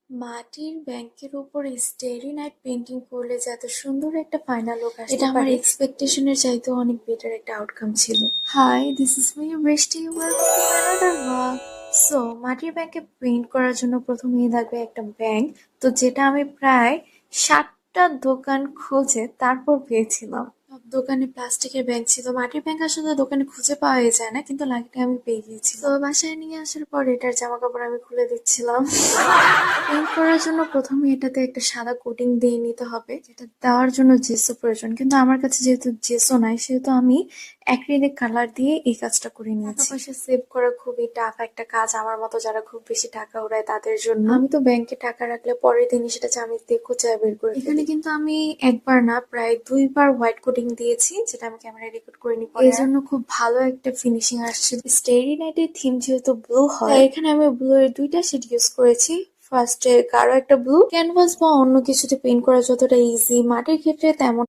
মাটির ব্যাংকের উপরে স্টারি নাইট পেইন্টিং করলে যে এত সুন্দর একটা ফাইনাল লুক আসতে এটা আমার এক্সপেকটেশনের চাইতেও অনেক বেটার একটা আউটকাম ছিল। হাই, দিস ইজ মি বৃষ্টি, welcome to my another blog. So মাটির ব্যাংকে পেইন্ট করার জন্য প্রথমেই লাগবে একটা ব্যাংক, তো যেটা আমি প্রায় 7টা দোকান খুঁজে তারপর পেয়েছিলাম। সব দোকানে প্লাস্টিকের ব্যাংক ছিল, মাটির ব্যাংক আসলে দোকানে খুঁজে পাওয়া যায় না, কিন্তু লাকিলি আমি পেয়ে গিয়েছি। তো বাসায় নিয়ে আসার পর এটার জামা কাপড় আমি খুলে দিচ্ছিলাম। পেইন্ট করার জন্য প্রথমে এটাতে একটা সাদা কোটিং দিয়ে নিতে হবে, যেটা দেওয়ার জন্য জেসো প্রয়োজন, কিন্তু আমার কাছে যেহেতু জেসো নাই সেহেতু আমি অ্যাক্রিলিক কালার দিয়ে এই কাজটা করে নিয়েছি। টাকা পয়সা সেভ করা খুবই টাফ একটা কাজ আমার মতো যারা খুব বেশি টাকা উড়ায় তাদের জন্য। আমি তো ব্যাংকে টাকা রাখলে পরের দিনই সেটা চামিচ দিয়ে কোচায় বের করে ফেলি। এখানে কিন্তু আমি একবার না প্রায় 2বার হোয়াইট কোটিং দিয়েছি, যেটা আমি ক্যামেরায় রেকর্ড করে নিই, এই জন্য খুব ভালো একটা ফিনিশিং আসছে। স্টারি নাইটের থিম যেহেতু ব্লু হয়, তাই এখানে আমি ব্লু এর 2টা শেড ইউজ করেছি। ফার্স্টে গাঢ় একটা ব্লু। ক্যানভাস বা অন্য কিছুতে পেইন্ট করা যতটা ইজি, মাটির ক্ষেত্রে তেমন